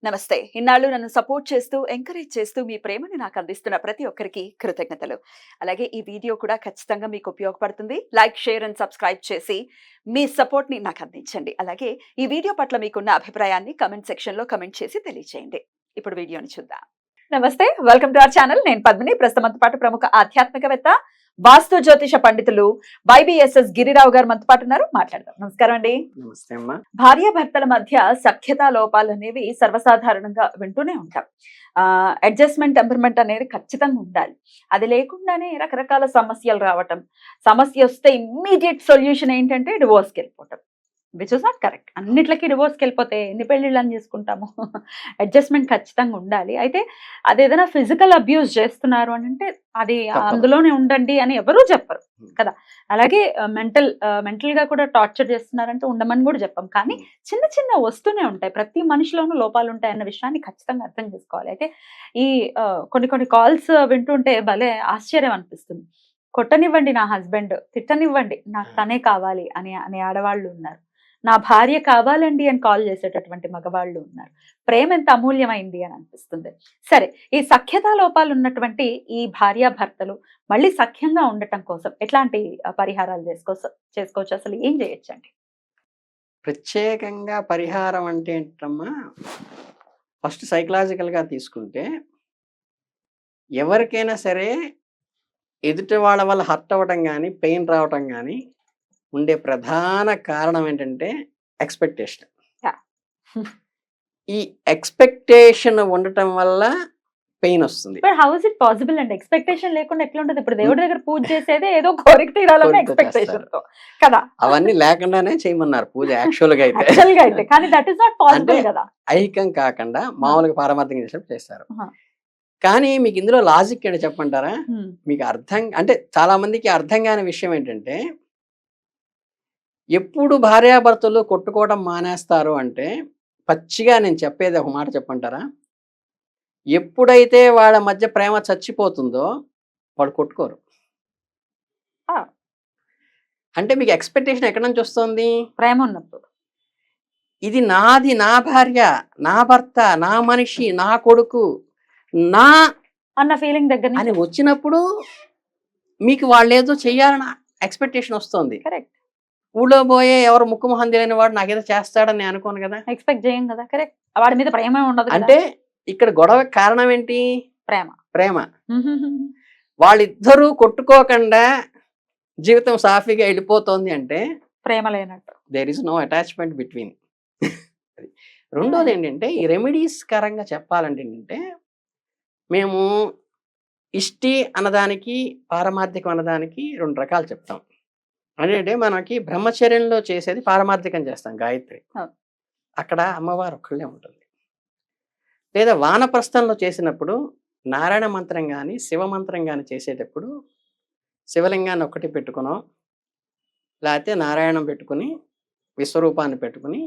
నమస్తే. ఇన్నాళ్ళు నన్ను సపోర్ట్ చేస్తూ, ఎంకరేజ్ చేస్తూ మీ ప్రేమని నాకు అందిస్తున్న ప్రతి ఒక్కరికి కృతజ్ఞతలు. అలాగే ఈ వీడియో కూడా ఖచ్చితంగా మీకు ఉపయోగపడుతుంది. లైక్, షేర్ అండ్ సబ్స్క్రైబ్ చేసి మీ సపోర్ట్‌ని నాకు అందించండి. అలాగే ఈ వీడియో పట్ల మీకున్న అభిప్రాయాన్ని కామెంట్ సెక్షన్‌లో కామెంట్ చేసి తెలియజేయండి. ఇప్పుడు వీడియోని చూద్దాం. నమస్తే. Welcome to our channel. నేను పద్మిని. ప్రస్తుతం మనతో పాటు ప్రముఖ ఆధ్యాత్మికవేత్త, వాస్తు జ్యోతిష పండితులు వైబీఎస్ఎస్ గిరిరావు గారు మనతో పాటు ఉన్నారు. మాట్లాడదాం. నమస్కారం అండి. నమస్తే అమ్మా. భార్యాభర్తల మధ్య సఖ్యతా లోపాలు అనేవి సర్వసాధారణంగా వింటూనే ఉంటాం. అడ్జస్ట్మెంట్ టెంపర్మెంట్ అనేది ఖచ్చితంగా ఉండాలి. అది లేకుండానే రకరకాల సమస్యలు రావటం, సమస్య వస్తే ఇమ్మీడియట్ సొల్యూషన్ ఏంటంటే డివోర్స్కి వెళ్ళిపోవటం, విచ్ ఇస్ నాట్ కరెక్ట్. అన్నిట్లకి డివోర్స్కి వెళ్ళిపోతే ఎన్ని పెళ్ళిళ్ళని చేసుకుంటాము. అడ్జస్ట్మెంట్ ఖచ్చితంగా ఉండాలి. అయితే అది ఏదైనా ఫిజికల్ అబ్యూస్ చేస్తున్నారు అని అంటే అది అందులోనే ఉండండి అని ఎవరూ చెప్పరు కదా. అలాగే మెంటల్గా కూడా టార్చర్ చేస్తున్నారంటే ఉండమని కూడా చెప్పాం. కానీ చిన్న చిన్న వస్తూనే ఉంటాయి. ప్రతి మనిషిలోనూ లోపాలు ఉంటాయి అన్న విషయాన్ని ఖచ్చితంగా అర్థం చేసుకోవాలి. అయితే ఈ కొన్ని కాల్స్ వింటుంటే భలే ఆశ్చర్యం అనిపిస్తుంది. కొట్టనివ్వండి నా హస్బెండ్, తిట్టనివ్వండి నాకు తనే కావాలి అనే ఆడవాళ్ళు ఉన్నారు. నా భార్య కావాలండి అని కాల్ చేసేటటువంటి మగవాళ్ళు ఉన్నారు. ప్రేమ ఎంత అమూల్యమైంది అని అనిపిస్తుంది. సరే, ఈ సఖ్యతా లోపాలు ఉన్నటువంటి ఈ భార్యాభర్తలు మళ్ళీ సఖ్యంగా ఉండటం కోసం ఎట్లాంటి పరిహారాలు చేసుకోవచ్చు, అసలు ఏం చేయొచ్చండి? ప్రత్యేకంగా పరిహారం అంటే ఏంటమ్మా, ఫస్ట్ సైకలాజికల్గా తీసుకుంటే ఎవరికైనా సరే ఎదుటి వాళ్ళ వల్ల హర్ట్ అవ్వటం కానీ పెయిన్ రావటం కానీ ఉండే ప్రధాన కారణం ఏంటంటే ఎక్స్పెక్టేషన్. ఈ ఎక్స్పెక్టేషన్ ఉండటం వల్ల పెయిన్ వస్తుంది. హౌ ఇస్ ఇట్ పాసిబుల్ అండి? ఎక్స్పెక్టేషన్ లేకుండా ఎట్లా ఉంటుంది? ఇప్పుడు దేవుడి దగ్గర పూజ చేసేదే ఏదో కోరిక తీరాలన్న ఎక్స్పెక్టేషన్ తో కదా. అవన్నీ లేకుండానే చేయమన్నారు పూజ యాక్చువల్ గా అయితే. కానీ దట్ ఇస్ నాట్ పాసిబుల్ కదా. ఐహికం కాకుండా మామూలుగా పారమార్థికంగా చేసినప్పుడు చేస్తారు. కానీ మీకు ఇందులో లాజిక్ ఏంటో చెప్పంటారా? మీకు అర్థం అంటే చాలా మందికి అర్థం కాని విషయం ఏంటంటే, ఎప్పుడు భార్యాభర్తలు కొట్టుకోవడం మానేస్తారు అంటే, పచ్చిగా నేను చెప్పేది ఒక మాట చెప్పంటారా? ఎప్పుడైతే వాళ్ళ మధ్య ప్రేమ చచ్చిపోతుందో వాడు కొట్టుకోరు. అంటే మీకు ఎక్స్పెక్టేషన్ ఎక్కడి నుంచి వస్తుంది? ప్రేమ ఉన్నప్పుడు. ఇది నాది, నా భార్య, నా భర్త, నా మనిషి, నా కొడుకు, నా అన్న ఫీలింగ్ దగ్గర అని వచ్చినప్పుడు మీకు వాళ్ళు ఏదో చెయ్యాలని ఎక్స్పెక్టేషన్ వస్తుంది. కరెక్ట్. ఊళ్ళో పోయే ఎవరు ముక్కు మొహం తెలియని వాడు నాకేదో చేస్తాడని నేను అనుకోను కదా, ఎక్స్పెక్ట్ చేయం కదా. కరెక్ట్. వాడి మీద ప్రేమ ఉండదు. అంటే ఇక్కడ గొడవ కారణం ఏంటి? ప్రేమ. వాళ్ళిద్దరూ కొట్టుకోకుండా జీవితం సాఫీగా వెళ్ళిపోతుంది అంటే ప్రేమ లేనట్టు. There is no attachment between. రెండోది ఏంటంటే, ఈ రెమెడీస్ కరంగా చెప్పాలంటే ఏంటంటే, మేము ఇష్టి అన్నదానికి పారమార్థికం అన్నదానికి రెండు రకాలు చెప్తాం. అంటే మనకి బ్రహ్మచర్యంలో చేసేది పారమార్థికం చేస్తాం, గాయత్రి. అక్కడ అమ్మవారు ఒక్కళ్ళే ఉంటుంది. లేదా వానప్రస్థంలో చేసినప్పుడు నారాయణ మంత్రం కానీ శివ మంత్రం కానీ చేసేటప్పుడు శివలింగాన్ని ఒక్కటి పెట్టుకునో లేకపోతే నారాయణం పెట్టుకుని విశ్వరూపాన్ని పెట్టుకుని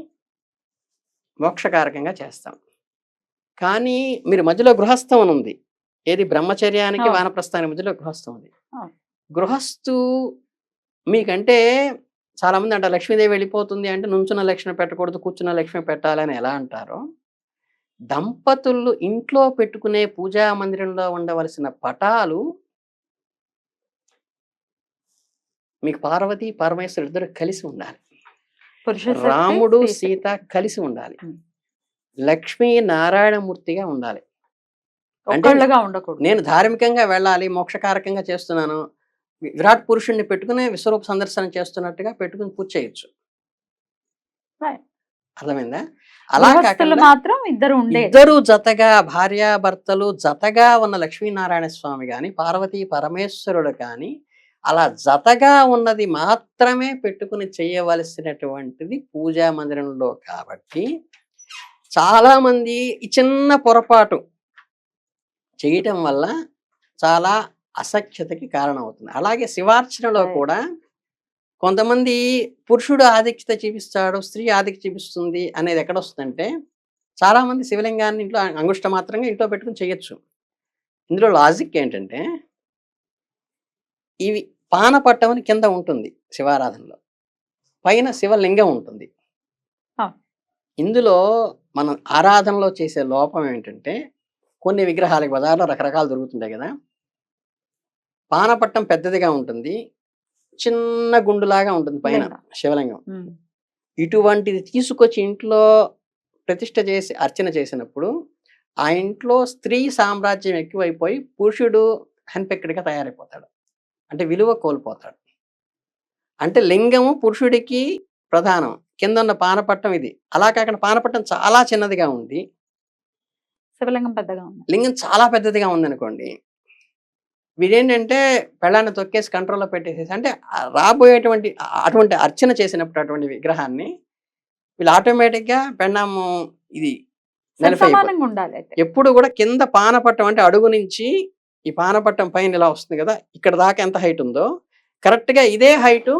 మోక్షకారకంగా చేస్తాం. కానీ మీరు మధ్యలో గృహస్థం అని ఉంది. ఏది? బ్రహ్మచర్యానికి వానప్రస్థానికి మధ్యలో గృహస్థం ఉంది. గృహస్థు మీకంటే చాలామంది అంటారు లక్ష్మీదేవి వెళ్ళిపోతుంది అంటే నుంచున్న లక్ష్మి పెట్టకూడదు, కూర్చున్న లక్ష్మి పెట్టాలని ఎలా అంటారో, దంపతులు ఇంట్లో పెట్టుకునే పూజా మందిరంలో ఉండవలసిన పటాలు మీకు పార్వతి పరమేశ్వరు ఇద్దరు కలిసి ఉండాలి. రాముడు సీత కలిసి ఉండాలి. లక్ష్మీ నారాయణమూర్తిగా ఉండాలి. అంటే నేను ధార్మికంగా వెళ్ళాలి, మోక్షకారకంగా చేస్తున్నాను, విరాట్ పురుషుణ్ణి పెట్టుకుని విశ్వరూప సందర్శనం చేస్తున్నట్టుగా పెట్టుకుని పూజ చేయొచ్చు. అర్థమైందా? అలా కాకుండా మాత్రం ఇద్దరు జతగా, భార్యాభర్తలు జతగా ఉన్న లక్ష్మీనారాయణ స్వామి కానీ పార్వతీ పరమేశ్వరుడు కానీ అలా జతగా ఉన్నది మాత్రమే పెట్టుకుని చేయవలసినటువంటిది పూజా మందిరంలో. కాబట్టి చాలా మంది ఈ చిన్న పొరపాటు చేయటం వల్ల చాలా అసఖ్యతకి కారణమవుతుంది. అలాగే శివార్చనలో కూడా కొంతమంది పురుషుడు ఆధిక్యత చూపిస్తాడు, స్త్రీ ఆధిక్యత చూపిస్తుంది అనేది ఎక్కడ వస్తుందంటే, చాలా మంది శివలింగాన్ని ఇంట్లో అంగుష్ట మాత్రంగా ఇంట్లో పెట్టుకుని చేయొచ్చు. ఇందులో లాజిక్ ఏంటంటే, ఇవి పానపట్టం అని కింద ఉంటుంది శివారాధనలో, పైన శివలింగం ఉంటుంది. ఇందులో మనం ఆరాధనలో చేసే లోపం ఏంటంటే, కొన్ని విగ్రహాలకి బజార్‌లో రకరకాలు దొరుకుతుంటాయి గదా! పానపట్టం పెద్దదిగా ఉంటుంది. చిన్న గుండులాగా ఉంటుంది పైన లింగం. శివలింగం. ఉమ్. ఇటువంటిది తీసుకొచ్చి ఇంట్లో ప్రతిష్ఠ చేసి అర్చన చేసినప్పుడు, ఆ ఇంట్లో స్త్రీ సామ్రాజ్యం ఎక్కువైపోయి పురుషుడు హెన్పెక్కెడ్‌గా తయారైపోతాడు. అంటే విలువ కోల్పోతాడు. అంటే లింగము పురుషుడికి ప్రధానం. కిందున్న పానపట్టం ఇది. అలా కాకుండా పానపట్టం చాలా చిన్నదిగా ఉంది. శివలింగం పెద్దగా ఉంది. లింగం చాలా పెద్దదిగా ఉందనుకోండి. వీడేంటంటే పెళ్ళాన్ని తొక్కేసి కంట్రోల్‌లో పెట్టేసేసి అంటే రాబోయేటువంటి అటువంటి అర్చన చేసినప్పుడు అటువంటి విగ్రహాన్ని వీళ్ళు ఆటోమేటిక్‌గా పెళ్ళాము ఇది నలిఫై అయిపోతుంది. సమానంగా ఉండాలి అయితే. ఎప్పుడు కూడా కింద పానపట్టం అంటే అడుగు నుంచి ఈ పానపట్టం పైన ఇలా వస్తుంది కదా! ఇక్కడ దాకా ఎంత హైట్ ఉందో కరెక్ట్‌గా ఇదే హైటు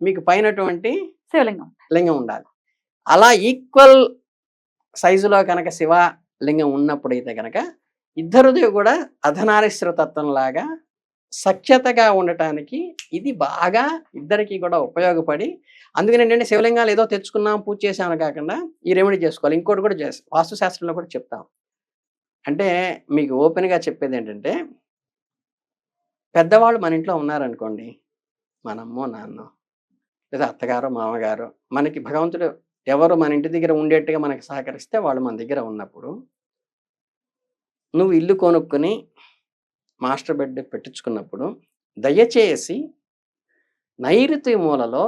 మీకు పైనటువంటి శివలింగం. లింగం ఉండాలి. అలా ఈక్వల్ సైజులో కనుక శివ లింగం ఉన్నప్పుడైతే గనక ఇద్దరిది కూడా అర్ధనారీశ్వర తత్వంలాగా సఖ్యతగా ఉండటానికి ఇది బాగా ఇద్దరికీ కూడా ఉపయోగపడి అందుకని ఏంటంటే శివలింగాలు ఏదో తెచ్చుకున్నాం పూజ చేసామని కాకుండా ఈ రెమెడీ చేసుకోవాలి. ఇంకోటి కూడా వాస్తు శాస్త్రంలో కూడా చెప్తాం. అంటే మీకు ఓపెన్‌గా చెప్పేది ఏంటంటే పెద్దవాళ్ళు మన ఇంట్లో ఉన్నారనుకోండి. మన అమ్మో, నాన్నో లేదా అత్తగారో, మామగారో మనకి భగవంతుడు ఎవరు మన ఇంటి దగ్గర ఉండేట్టుగా మనకి సహకరిస్తే వాళ్ళు మన దగ్గర ఉన్నప్పుడు నువ్వు ఇల్లు కొనుక్కొని మాస్టర్ బెడ్ పెట్టించుకున్నప్పుడు దయచేసి నైరుతి మూలలో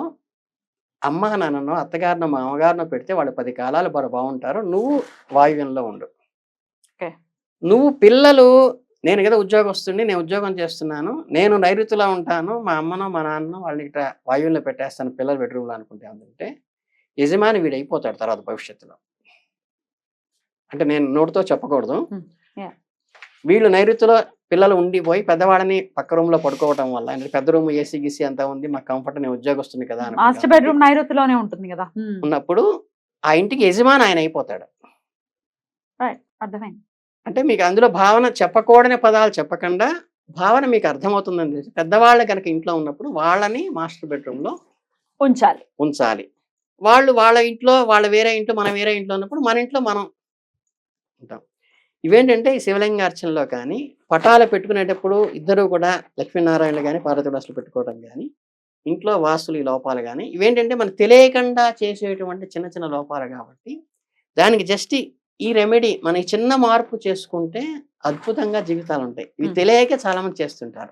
అమ్మా నాన్ననో అత్తగారినో మామగారినో పెడితే వాళ్ళు 10 కాలాలు బాగుంటారు. నువ్వు వాయువ్యంలో ఉండు. ఓకే. నువ్వు పిల్లలు నేను కదా ఉద్యోగస్తుడిని, నేను ఉద్యోగం చేస్తున్నాను, నేను నైరుతిలో ఉంటాను, మా అమ్మనో మా నాన్ననో వాళ్ళని ఇట్లా వాయువ్యంలో పెట్టేస్తాను పిల్లల బెడ్రూమ్లో అనుకుంటే ఏంటంటే యజమాని వీడైపోతాడు తర్వాత భవిష్యత్తులో. అంటే నేను నోటితో చెప్పకూడదు. వీళ్ళు నైరుతిలో పిల్లలు ఉండిపోయి పెద్దవాళ్ళని పక్క రూమ్‌లో పడుకోవటం వల్ల అంటే పెద్ద రూమ్ ఏసీ గీసీ అంతా ఉంది. మాకు కంఫర్ట్ నేను ఉద్యోగస్తుడిని కదా మాస్టర్ బెడ్రూమ్ నైరుతిలోనే ఉంటుంది కదా. ఉన్నప్పుడు ఆ ఇంటికి యజమాని ఆయన అయిపోతాడు. రైట్. అర్థమైంది. అంటే మీకు అందులో భావన చెప్పకూడని పదాలు చెప్పకుండా భావన మీకు అర్థమవుతుందని తెలిసి పెద్దవాళ్ళు కనుక ఇంట్లో ఉన్నప్పుడు వాళ్ళని మాస్టర్ బెడ్రూమ్‌లో ఉంచాలి. వాళ్ళు వాళ్ళ ఇంట్లో వాళ్ళ వేరే ఇంట్లో మనం వేరే ఇంట్లో ఉన్నప్పుడు మన ఇంట్లో మనం ఉంటాం. ఇవేంటంటే ఈ శివలింగార్చనలో కానీ పటాలు పెట్టుకునేటప్పుడు ఇద్దరు కూడా లక్ష్మీనారాయణలు కానీ పార్వతీదాసులు పెట్టుకోవడం కానీ ఇంట్లో వాస్తులు ఈ లోపాలు కానీ ఇవేంటంటే మనకు తెలియకుండా చేసేటువంటి చిన్న చిన్న లోపాలు కాబట్టి దానికి జస్ట్ ఈ రెమెడీ మన చిన్న మార్పు చేసుకుంటే అద్భుతంగా జీవితాలు ఉంటాయి. ఇవి తెలియక చాలా మంది చేస్తుంటారు.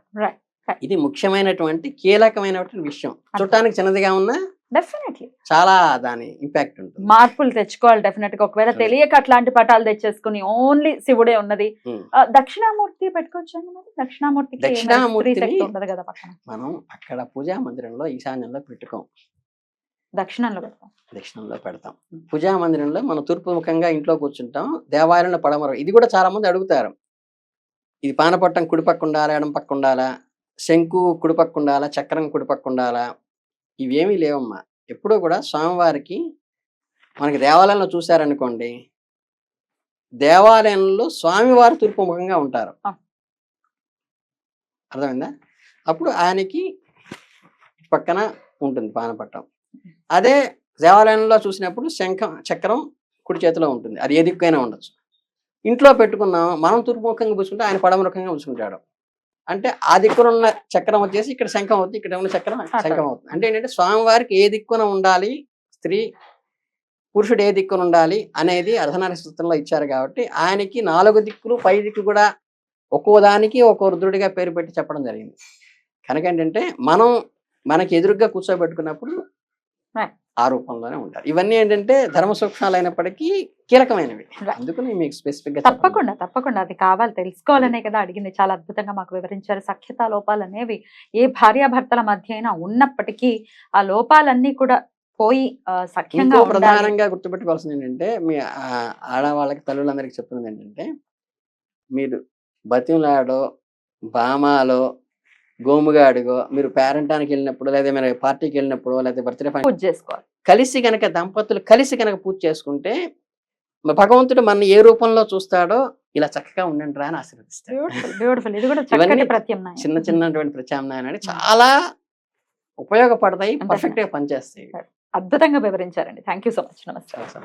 ఇది ముఖ్యమైనటువంటి కీలకమైనటువంటి విషయం. చూడటానికి చిన్నదిగా ఉన్నా డెఫినెట్లీ చాలా దాని ఇంపాక్ట్ ఉంటుంది. మార్పులు తెచ్చుకోవాలి డెఫినెట్ గా. ఒకవేళ తెలియక అట్లాంటి పటాలు తెచ్చేసుకుని ఓన్లీ శివుడే ఉన్నది దక్షిణామూర్తి పెట్టుకోవచ్చు. దక్షిణామూర్తిని ఉండదు కదా పక్కన. మనం అక్కడ పూజా మందిరంలో ఈశాన్యంలో పెట్టుకోం, దక్షిణంలో పెడతాం. పూజా మందిరంలో మనం తూర్పు ముఖంగా ఇంట్లో కూర్చుంటాం, దేవాలయంలో పడమర. ఇది కూడా చాలా మంది అడుగుతారు. ఇది పానపట్టం కుడిపక్క ఉండాలా, ఎడం పక్క ఉండాలా, శంకు కుడిపక్క ఉండాలా, చక్రం కుడిపక్క ఉండాలా, ఇవేమీ లేవమ్మా. ఎప్పుడూ కూడా స్వామివారికి మనకి దేవాలయంలో చూశారనుకోండి, దేవాలయంలో స్వామివారు తూర్పు ముఖంగా ఉంటారు. అర్థమైందా? అప్పుడు ఆయనకి పక్కన ఉంటుంది పానపట్టం. అదే దేవాలయంలో చూసినప్పుడు చక్రం కుడి చేతిలో ఉంటుంది. అది ఏ దిక్కైనా ఉండొచ్చు. ఇంట్లో పెట్టుకున్నాం మనం తూర్పు ముఖంగా పూసుకుంటే ఆయన పడమముఖంగా పూసుకుంటాడు. అంటే ఆ దిక్కున ఉన్న చక్రం వచ్చేసి ఇక్కడ శంఖం అవుతుంది, ఇక్కడ ఉన్న చక్రం శంఖం అవుతుంది. అంటే ఏంటంటే స్వామివారికి ఏ దిక్కున ఉండాలి, స్త్రీ పురుషుడు ఏ దిక్కున ఉండాలి అనేది అర్ధనారీశ్వరంలో ఇచ్చారు కాబట్టి ఆయనకి 4 దిక్కులు పై దిక్కు కూడా ఒక్కో దానికి ఒక్కో రుద్రుడిగా పేరు పెట్టి చెప్పడం జరిగింది. కనుక ఏంటంటే మనం మనకి ఎదురుగా కూర్చోబెట్టుకున్నప్పుడు ఆ రూపంలోనే ఉంటారు. ఇవన్నీ ఏంటంటే ధర్మ సూక్ష్మాలు అయినప్పటికీ కీలకమైనవి. అందుకని మీకు స్పెసిఫిక్ గా తప్పకుండా అది కావాలి, తెలుసుకోవాలనే కదా అడిగింది. చాలా అద్భుతంగా మాకు వివరించారు. సఖ్యతా లోపాలు అనేవి ఏ భార్యాభర్తల మధ్య అయినా ఉన్నప్పటికీ ఆ లోపాలన్నీ కూడా పోయి సఖ్యంగా ప్రధానంగా గుర్తుపెట్టుకోవాల్సింది ఏంటంటే మీ ఆడవాళ్ళకి తల్లులందరికీ చెప్తున్నది ఏంటంటే మీరు బతిమలాడో బామాలో గోముగా అడుగో మీరు పేరెంటానికి వెళ్ళినప్పుడు లేదా మీరు పార్టీకి వెళ్ళినప్పుడు లేదా బర్త్డే పూజ చేసుకోవాలి. కలిసి కనుక దంపతులు కలిసి కనుక పూజ చేసుకుంటే భగవంతుడు మన ఏ రూపంలో చూస్తాడో ఇలా చక్కగా ఉండండి రా అని ఆశీర్వదిస్తాడు. చిన్న చిన్నటువంటి ప్రత్యామ్నాయాలు చాలా ఉపయోగపడతాయి, పర్ఫెక్ట్ గా పనిచేస్తాయి. అద్భుతంగా వివరించారండి. Thank you so much. నమస్తే.